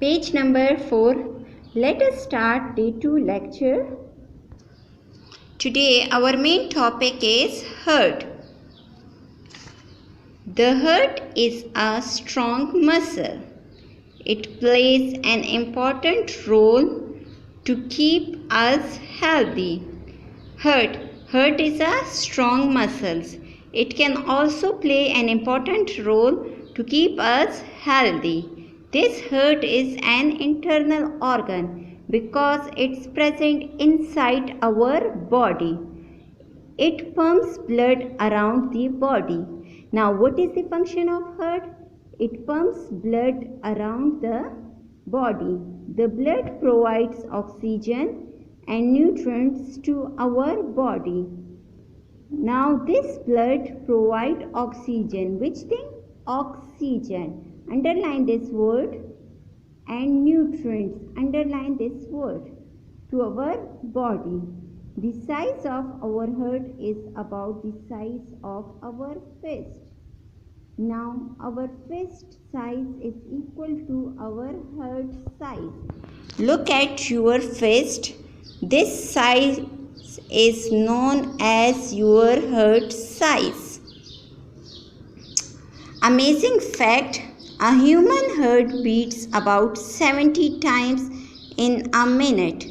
Page number 4. Let us start day 2 lecture. Today our main topic is heart. The heart is a strong muscle. It plays an important role to keep us healthy. Heart is a strong muscle. It can also play an important role to keep us healthy. This heart is an internal organ because it's present inside our body. It pumps blood around the body. Now, what is the function of heart? It pumps blood around the body. The blood provides oxygen and nutrients to our body. Now, this blood provides oxygen. Which thing? Oxygen. Underline this word. And nutrients. Underline this word. To our body. The size of our heart is about the size of our fist. Now, our fist size is equal to our heart size. Look at your fist. This size is known as your heart size. Amazing fact, a human heart beats about 70 times in a minute.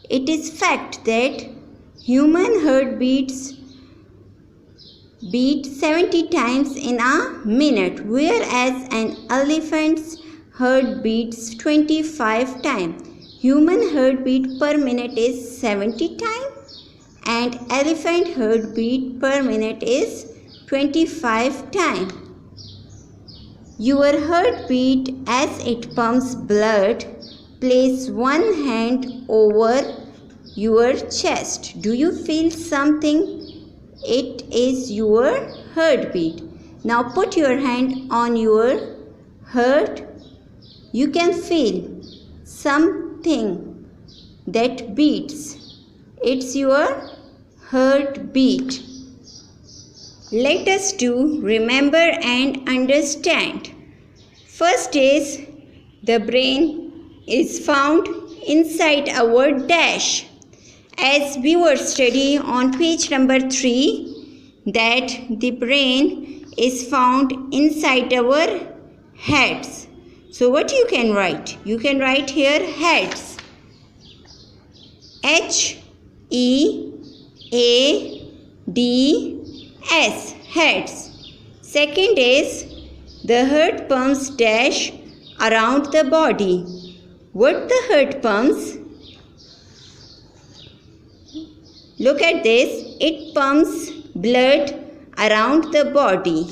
It is fact that human heart beat 70 times in a minute, whereas an elephant's heart beats 25 times. Human heartbeat per minute is 70 times and elephant heartbeat per minute is 25 times. Your heartbeat as it pumps blood. Place one hand over your chest. Do you feel something? It is your heartbeat. Now put your hand on your heart. You can feel something that beats. It's your heartbeat. Let us do remember and understand. First is the brain is found inside our dash. As we were studying on page number 3 that the brain is found inside our heads. So what you can write? You can write here heads. H-E-A-D-S. Heads. Second is the heart pumps dash around the body. What the heart pumps? Look at this. It pumps blood around the body.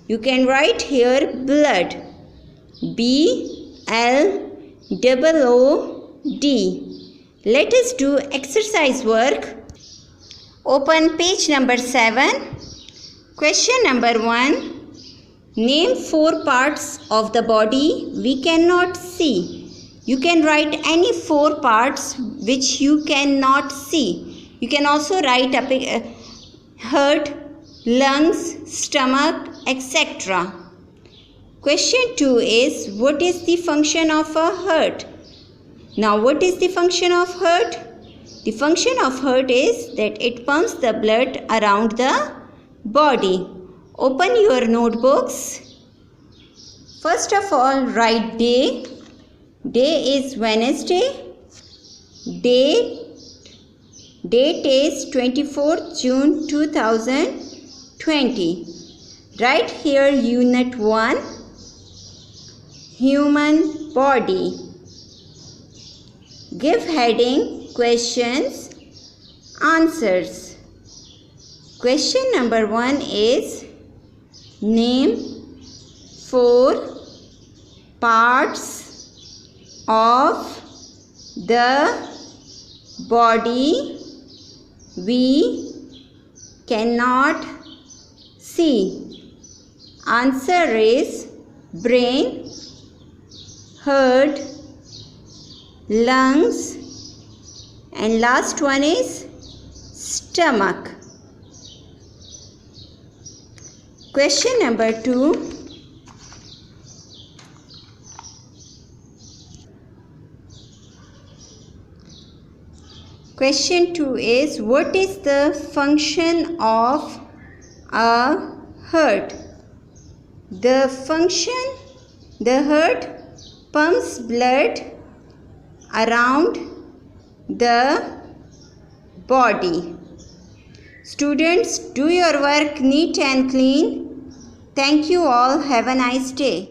You can write here blood. B-L-O-O-D. Let us do exercise work. Open page number 7. Question number 1. Name 4 parts of the body we cannot see. You can write any 4 parts which you cannot see. You can also write heart, lungs, stomach, etc. Question 2 is what is the function of a heart? Now what is the function of heart? The function of heart is that it pumps the blood around the body. Open your notebooks. First of all, write day. Day is Wednesday. Date is 24th June 2020. Write here unit 1. Human body. Give heading questions, answers. Question number 1 is name 4 parts of the body we cannot see. Answer is brain, heart, lungs, and last one is stomach. Question number 2. Question 2 is, what is the function of a heart? The heart pumps blood around the body. Students, do your work neat and clean. Thank you all. Have a nice day.